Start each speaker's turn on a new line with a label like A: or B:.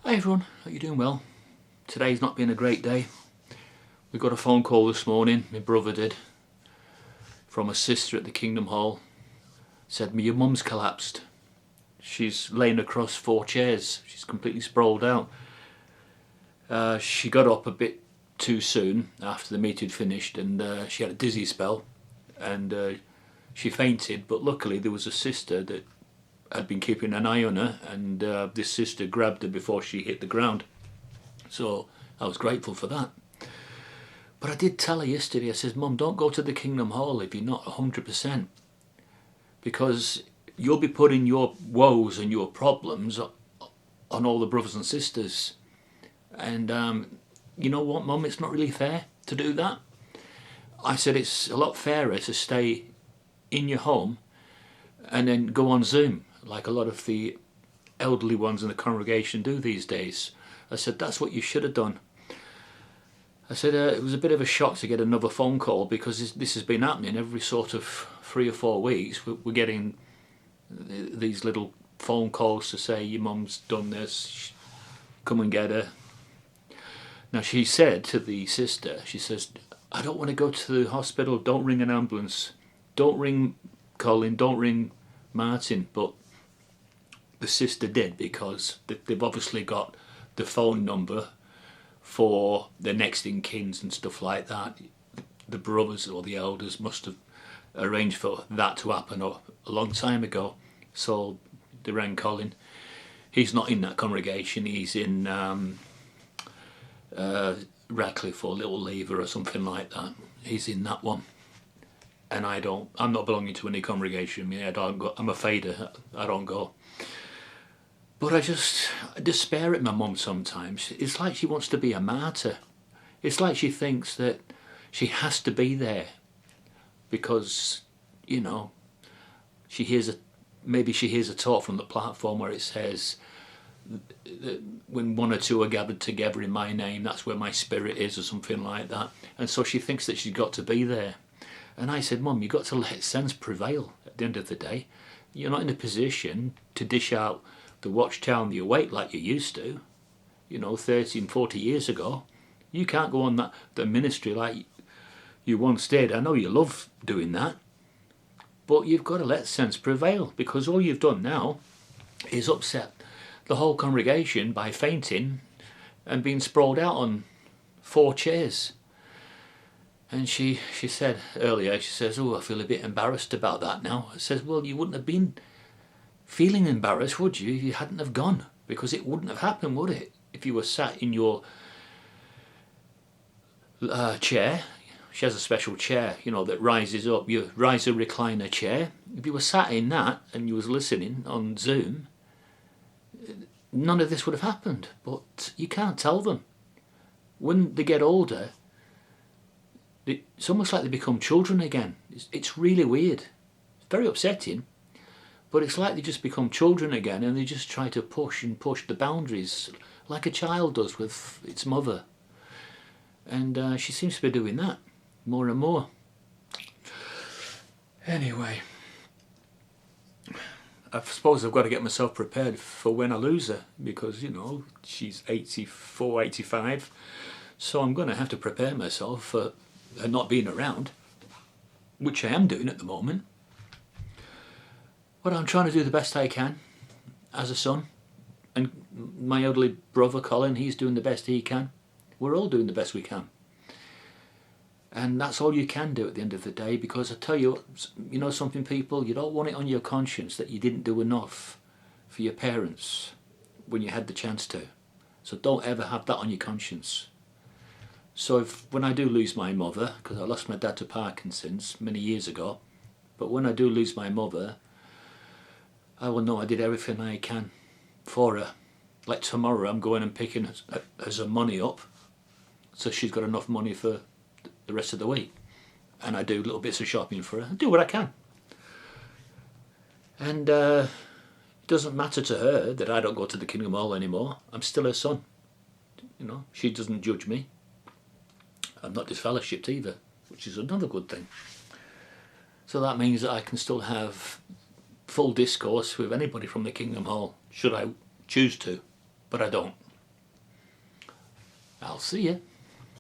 A: Hi everyone, hope you're doing well. Today's not been a great day. We got a phone call this morning, my brother did, from a sister at the Kingdom Hall. Said your mum's collapsed. She's laying across 4 chairs. She's completely sprawled out. She got up a bit too soon after the meeting had finished, and she had a dizzy spell, and she fainted. But luckily there was a sister that had been keeping an eye on her, and this sister grabbed her before she hit the ground. So I was grateful for that. But I did tell her yesterday, I said, Mum, don't go to the Kingdom Hall if you're not 100%, because you'll be putting your woes and your problems on all the brothers and sisters. And you know what, Mum, it's not really fair to do that. I said it's a lot fairer to stay in your home and then go on Zoom, like a lot of the elderly ones in the congregation do these days. I said, that's what you should have done. I said, it was a bit of a shock to get another phone call, because this has been happening every sort of 3 or 4 weeks. We're getting these little phone calls to say, your mum's done this, come and get her. Now she said to the sister, she says, I don't want to go to the hospital, don't ring an ambulance, don't ring Colin, don't ring Martin. But the sister did, because they've obviously got the phone number for the next in kins and stuff like that. The brothers or the elders must have arranged for that to happen a long time ago. So they rang Colin. He's not in that congregation, he's in Radcliffe or Little Lever or something like that. He's in that one. And I'm not belonging to any congregation. I don't go. I'm a fader. I don't go. But I despair at my mum sometimes. It's like she wants to be a martyr. It's like she thinks that she has to be there because, maybe she hears a talk from the platform where it says, when 1 or 2 are gathered together in my name, that's where my spirit is, or something like that. And so she thinks that she's got to be there. And I said, Mum, you've got to let sense prevail at the end of the day. You're not in a position to dish out the Watchtower and the Awake like you used to, 30 and 40 years ago. You can't go on the ministry like you once did. I know you love doing that, but you've got to let sense prevail, because all you've done now is upset the whole congregation by fainting and being sprawled out on 4 chairs. And she said earlier, she says, oh, I feel a bit embarrassed about that now. I says, well, you wouldn't have been feeling embarrassed, would you, if you hadn't have gone? Because it wouldn't have happened, would it? If you were sat in your chair. She has a special chair, that rises up, your riser recliner chair. If you were sat in that and you was listening on Zoom, none of this would have happened. But you can't tell them. When they get older, it's almost like they become children again. It's really weird. It's very upsetting, but it's like they just become children again, and they just try to push the boundaries like a child does with its mother. And she seems to be doing that more and more. Anyway, I suppose I've got to get myself prepared for when I lose her, because, she's 84, 85, so I'm going to have to prepare myself for her not being around, which I am doing at the moment. But I'm trying to do the best I can as a son, and my elderly brother Colin, he's doing the best he can. We're all doing the best we can, and that's all you can do at the end of the day. Because I tell you, something, people, you don't want it on your conscience that you didn't do enough for your parents when you had the chance to. So don't ever have that on your conscience. So when I do lose my mother, because I lost my dad to Parkinson's many years ago, but when I do lose my mother, I will know I did everything I can for her. Like tomorrow, I'm going and picking her money up, so she's got enough money for the rest of the week. And I do little bits of shopping for her. I do what I can. And it doesn't matter to her that I don't go to the Kingdom Hall anymore. I'm still her son. She doesn't judge me. I'm not disfellowshipped either, which is another good thing. So that means that I can still have full discourse with anybody from the Kingdom Hall, should I choose to, but I don't. I'll see you.